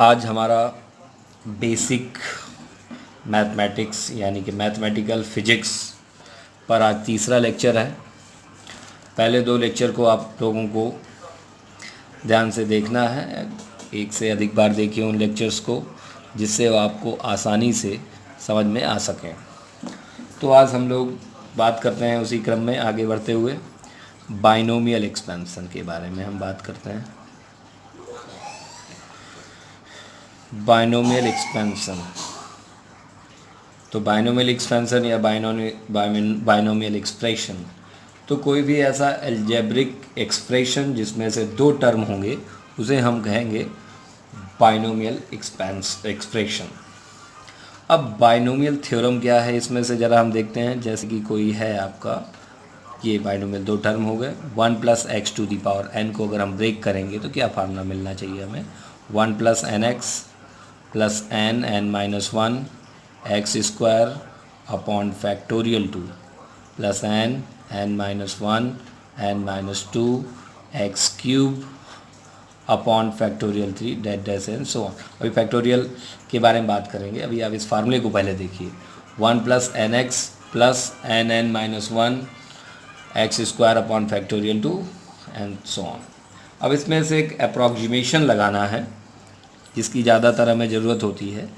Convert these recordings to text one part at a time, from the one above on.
आज हमारा basic mathematics यानी कि मैथमेटिकल फिजिक्स पर आज तीसरा लेक्चर है। पहले दो लेक्चर को आप लोगों को ध्यान से देखना है, एक से अधिक बार देखिए उन लेक्चर्स को, जिससे वो आपको आसानी से समझ में आ सकें। तो आज हम लोग बात करते हैं, उसी क्रम में आगे बढ़ते हुए बाइनोमियल एक्सपेंशन के बारे में हम बात करते हैं। बाइनोमियल एक्सपेंशन, तो बाइनोमियल एक्सपेंशन या बाइनोमियल एक्सप्रेशन, तो कोई भी ऐसा अलजेब्रिक एक्सप्रेशन जिसमें से दो टर्म होंगे उसे हम कहेंगे बाइनोमियल एक्सप्रेशन। अब बाइनोमियल थ्योरम क्या है, इसमें से ज़रा हम देखते हैं। जैसे कि कोई है आपका, ये बाइनोमियल दो टर्म हो गए, 1 + x⁴n को अगर हम ब्रेक करेंगे तो क्या फार्मूला मिलना चाहिए हमें? 1 + nx + n(n−1) x² upon factorial 2 plus n(n−1) n-2 x³ upon factorial 3 dash and so on. अभी फैक्टोरियल के बारे में बात करेंगे। अभी आप इस फार्मूले को पहले देखिए, 1 + nx + n(n−1) x² upon factorial 2 and so on. अब इसमें से एक अप्रॉक्सीमेशन लगाना है जिसकी ज़्यादातर हमें ज़रूरत होती है।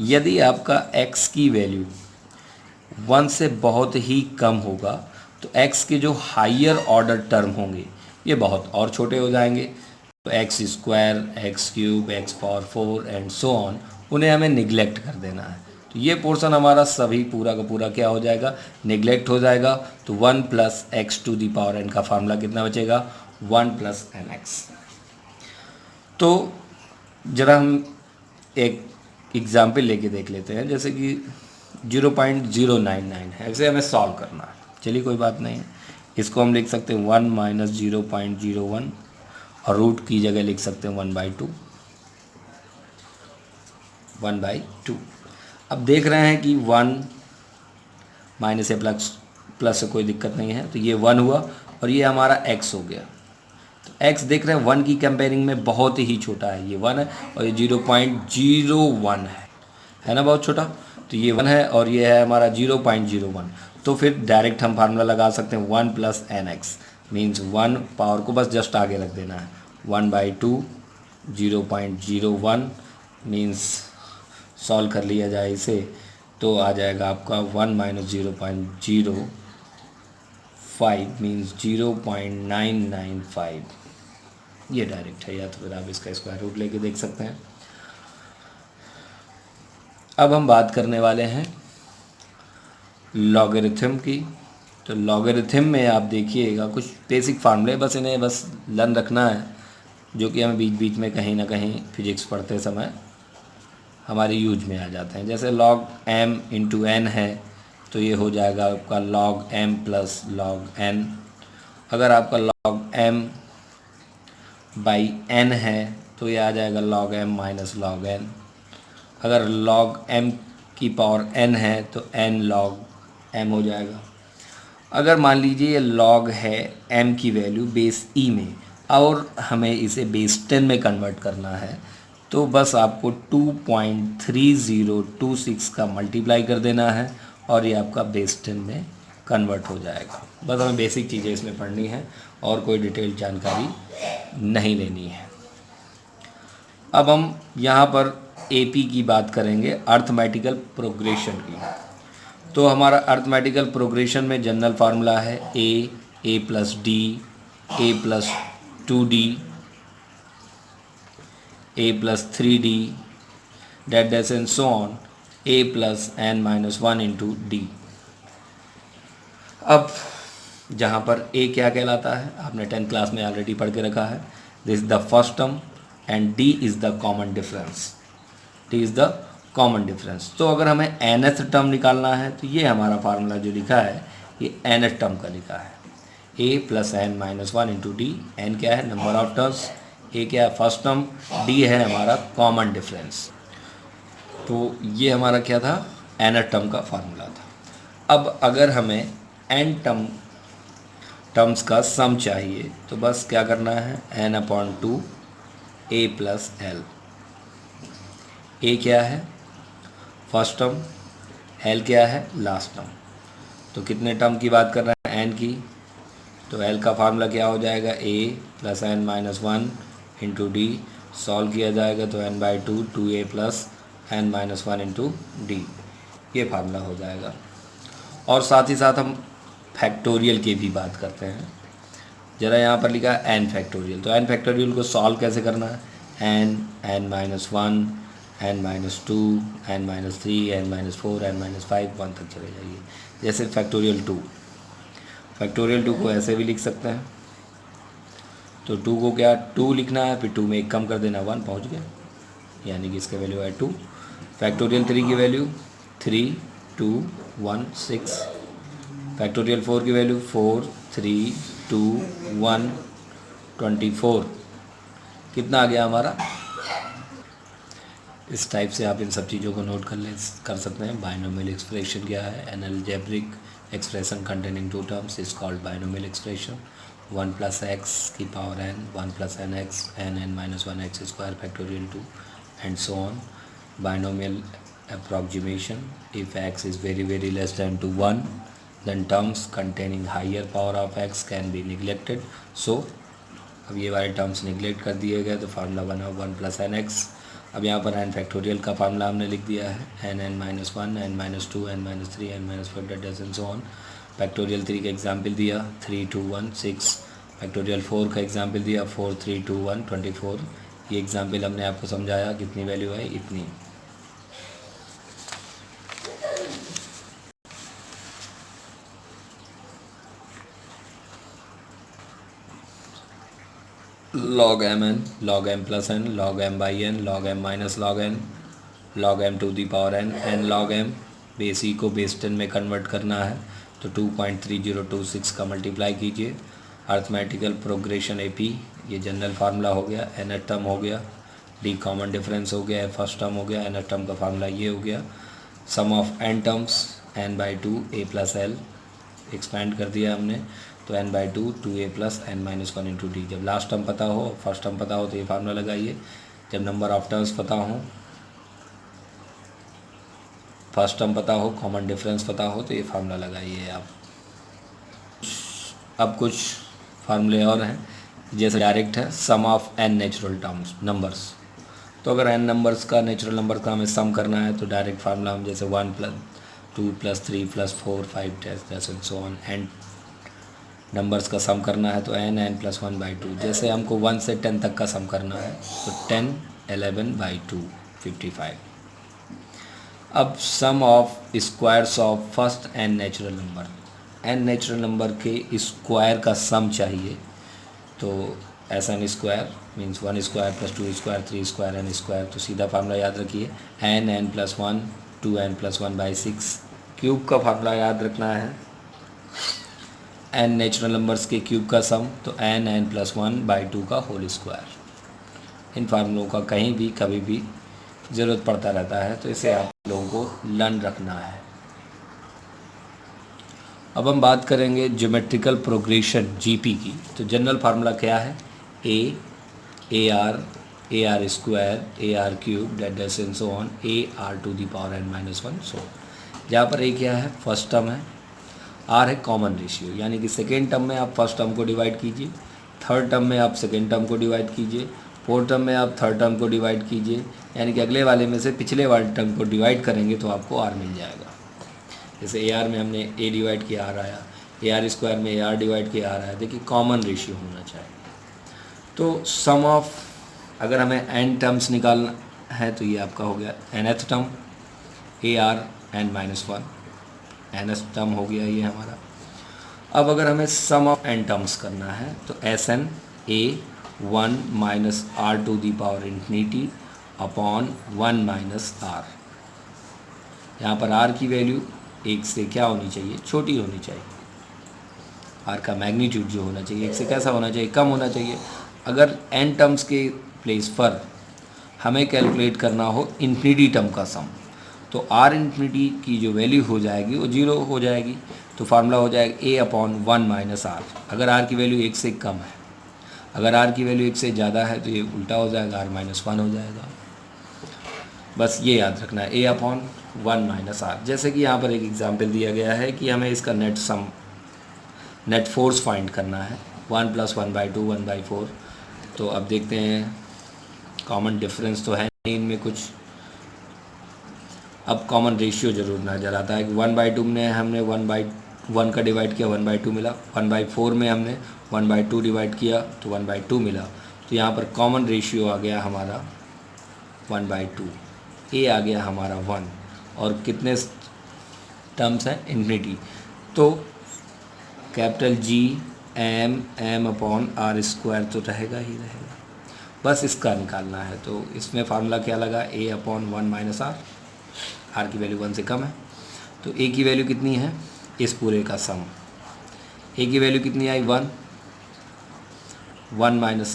यदि आपका x की वैल्यू 1 से बहुत ही कम होगा तो x के जो हायर ऑर्डर टर्म होंगे ये बहुत और छोटे हो जाएंगे। तो x², x³, x⁴ and so on, उन्हें हमें निगलेक्ट कर देना है। तो ये पोर्शन हमारा सभी पूरा का पूरा क्या हो जाएगा? निगलेक्ट हो जाएगा। तो 1 + x⁴n का फार्मूला कितना बचेगा? 1 + nx। तो ज़रा हम एक एग्जाम्पल लेके देख लेते हैं। जैसे कि 0.099 है, इसे हमें सॉल्व करना है। चलिए कोई बात नहीं है, इसको हम लिख सकते हैं 1 - 0.01 और रूट की जगह लिख सकते हैं 1/2। अब देख रहे हैं कि 1 माइनस या प्लस से कोई दिक्कत नहीं है, तो ये 1 हुआ और ये हमारा x हो गया। तो x देख रहे हैं 1 की कंपेयरिंग में बहुत ही छोटा है, ये 1 है और ये 0.01 है ना, बहुत छोटा। तो ये 1 है और ये है हमारा 0.01। तो फिर डायरेक्ट हम फार्मूला लगा सकते हैं 1 + nx मीन्स 1 पावर को बस जस्ट आगे रख देना है, 1/2 0.01 मीन्स सॉल्व कर लिया जाए इसे तो आ जाएगा आपका 1 - 0.05 मीन्स 0.995। ये डायरेक्ट है, या तो फिर आप इसका स्क्वायर रूट लेके देख सकते हैं। अब हम बात करने वाले हैं लॉगरिथम की। तो लॉगरिथम में आप देखिएगा कुछ बेसिक फार्मूले, बस इन्हें बस लर्न रखना है, जो कि हमें बीच बीच में कहीं ना कहीं फिजिक्स पढ़ते समय हमारे यूज में आ जाते हैं। जैसे log m × n है तो ये हो जाएगा आपका log m + log n। अगर आपका log m/n है तो ये आ जाएगा log m - log n। अगर log m⁴n है तो n log m हो जाएगा। अगर मान लीजिए ये log है m की वैल्यू बेस e में और हमें इसे बेस 10 में कन्वर्ट करना है, तो बस आपको 2.3026 का मल्टीप्लाई कर देना है और ये आपका बेस 10 में कन्वर्ट हो जाएगा। बस हमें बेसिक चीज़ें इसमें पढ़नी है और कोई डिटेल जानकारी नहीं लेनी है। अब हम यहाँ पर AP की बात करेंगे, अर्थमेटिकल प्रोग्रेशन की। तो हमारा अर्थमेटिकल प्रोग्रेशन में जनरल फार्मूला है a + d, a + 2d, a + 3d dash and so on, a + n-1 × d। अब जहाँ पर a क्या कहलाता है आपने 10th क्लास में ऑलरेडी पढ़ के रखा है, this is the first term and d is the common difference. d is the common difference. तो अगर हमें nth टर्म निकालना है तो ये हमारा फार्मूला जो लिखा है ये nth टर्म का लिखा है, a + n-1 × d। n क्या है? Number of terms. a क्या है? First term. d है हमारा कॉमन डिफरेंस। तो ये हमारा क्या था? nth टर्म का फार्मूला था। अब अगर हमें n टर्म्स का सम चाहिए तो बस क्या करना है, n/2 a + l। ए क्या है फर्स्ट टर्म, एल क्या है लास्ट टर्म। तो कितने टर्म की बात कर रहे हैं, एन की। तो एल का फार्मूला क्या हो जाएगा, A plus N minus one into D. Solve किया जाएगा तो N by two, two A plus N minus one into D, ये फार्मूला हो जाएगा। और साथ ही साथ हम फैक्टोरियल की भी बात करते हैं। ज़रा यहाँ पर लिखा है एन फैक्टोरियल, तो एन फैक्टोरियल को सॉल्व कैसे करना है, n minus one, n minus two, n minus three, n minus four, n minus five, one तक चले जाइए। जैसे फैक्टोरियल टू को ऐसे भी लिख सकते हैं। तो टू को क्या टू लिखना है, फिर टू में एक कम कर देना, वन पहुँच गया, यानी कि इसका वैल्यू है टू। फैक्टोरियल थ्री की value three, two, one, six. Factorial four की value four, three, two, one, 24। कितना आ गया हमारा। इस टाइप से आप इन सब चीज़ों को नोट कर सकते हैं। बाइनोमियल एक्सप्रेशन क्या है, an algebraic expression containing two terms is called binomial expression. One plus X की power N, one plus N X, N minus one X square factorial two and so on. Binomial approximation, if x is very less than to 1, then terms containing higher power of x can be neglected. So अब ये वाले terms neglect कर दिए गए, तो formula बना one plus N x. अब यहाँ पर एन फैक्टोरियल का फार्मूला हमने लिख दिया है, n minus one, n minus two, n minus three, n minus four, that and so on. Factorial three का एग्जाम्पल दिया 3, 2, 1, 6। फैक्टोरियल फोर का एग्जाम्पल दिया 4, 3, 2, 1, 24। ये एग्जाम्पल हमने आपको समझाया कितनी वैल्यू है, इतनी। log m n, log m plus n, log m by n, log m minus log n, log m to the power n, n log m। Base E को बेस 10 में कन्वर्ट करना है तो 2.3026 का मल्टीप्लाई कीजिए। Arithmetical progression A P, ये general formula हो गया। एन टर्म हो गया, डी कॉमन डिफरेंस हो गया, फर्स्ट टर्म हो गया। एन टर्म का फार्मूला ये हो गया। Sum of N terms N by two A plus L, expand कर दिया हमने, तो N by two, two A plus N minus one into D. जब लास्ट टर्म पता हो, फर्स्ट टर्म पता हो तो ये फार्मूला लगाइए। जब नंबर ऑफ टर्म्स पता हो, फर्स्ट टर्म पता हो, कॉमन डिफरेंस पता हो, तो ये फार्मूला लगाइए आप। अब कुछ फार्मूले और हैं, जैसे डायरेक्ट है sum of N natural terms numbers. तो अगर एन नंबर्स का नेचुरल नंबर का हमें सम करना है तो डायरेक्ट फार्मूला हम जैसे 1 plus 2 plus 3 plus 4 5 10 and so on. N numbers का सम करना है तो N plus one by two. जैसे हमको 1 से 10 तक का सम करना है तो 10, 11 बाई टू, 55। अब sum of squares of first N natural number, N natural number के स्क्वायर का सम चाहिए। तो S N square means 1 square plus 2 square 3 square N square. तो सीधा फार्मूला याद रखिए, N plus one, 2n plus one by 6। Cube का formula याद रखना है, एन नेचुरल नंबर्स के क्यूब का सम, तो N plus one by two का होल स्क्वायर। इन फार्मूलों का कहीं भी कभी भी ज़रूरत पड़ता रहता है, तो इसे आप लोगों को लर्न रखना है। अब हम बात करेंगे ज्योमेट्रिकल प्रोग्रेशन जीपी की। तो जनरल फार्मूला क्या है, A R square, A R cube, that and so on, A R to the power N minus one. So जहाँ पर ए क्या है, फर्स्ट टर्म है, आर है कॉमन रेशियो, यानी कि सेकेंड टर्म में आप फर्स्ट टर्म को डिवाइड कीजिए, थर्ड टर्म में आप सेकेंड टर्म को डिवाइड कीजिए, फोर्थ टर्म में आप थर्ड टर्म को डिवाइड कीजिए, यानी कि अगले वाले में से पिछले वाले टर्म को डिवाइड करेंगे तो आपको आर मिल जाएगा। जैसे ए आर में हमने ए डिवाइड किया आर आया, ए आर स्क्वायर में ए आर डिवाइड किया आर आया। देखिए कॉमन रेशियो होना चाहिए। तो सम ऑफ, अगर हमें एन टर्म्स निकालना है तो ये आपका हो गया nth term, a r n minus one, nth term हो गया ये हमारा। अब अगर हमें सम ऑफ एन टर्म्स करना है तो S n a 1 minus r to the power infinity upon 1 minus r. यहाँ पर आर की वैल्यू एक से क्या होनी चाहिए, छोटी होनी चाहिए। आर का मैग्नीट्यूड जो होना चाहिए एक से कैसा होना चाहिए, कम होना चाहिए। अगर एन टर्म्स के प्लेस पर हमें कैलकुलेट करना हो इन्फिनिटी टर्म का सम, तो आर इन्फिनिटी की जो वैल्यू हो जाएगी वो 0 हो जाएगी। तो फार्मूला हो जाएगा ए अपॉन 1 माइनस आर। अगर आर की वैल्यू 1 से कम है, अगर आर की वैल्यू 1 से ज़्यादा है तो ये उल्टा हो जाएगा, आर माइनस वन हो जाएगा। बस ये याद रखना है, A/1 - R। जैसे कि यहाँ पर एक एग्जांपल दिया गया है कि हमें इसका नेट फोर्स फाइंड करना है, 1 + 1/2 1/4। तो अब देखते हैं, कॉमन डिफरेंस तो है नहीं इनमें कुछ। अब कॉमन रेशियो ज़रूर नज़र आता है कि 1/2 में हमने 1/1 का डिवाइड किया 1/2 मिला, 1/4 में हमने 1/2 डिवाइड किया तो 1/2 मिला। तो यहाँ पर कॉमन रेशियो आ गया हमारा 1/2, ए आ गया हमारा 1, और कितने टर्म्स हैं, इन्फिनिटी। तो कैपिटल GM/R² तो रहेगा ही रहेगा, बस इसका निकालना है। तो इसमें फार्मूला क्या लगा, A/1 - R। R की वैल्यू 1 से कम है, तो A की वैल्यू कितनी है, इस पूरे का सम। A की वैल्यू कितनी आई, 1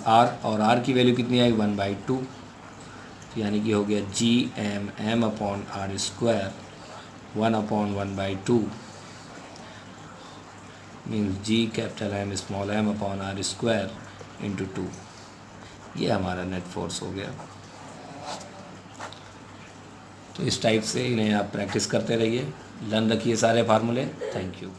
- R, और R की वैल्यू कितनी आई, 1/2। तो यानी कि हो गया GM/M/R², 1/1/2 मीन्स GM/R² × 2। ये हमारा नेट फोर्स हो गया। तो इस टाइप से इन्हें आप प्रैक्टिस करते रहिए, लर्न रखिए सारे फार्मूले। Thank you.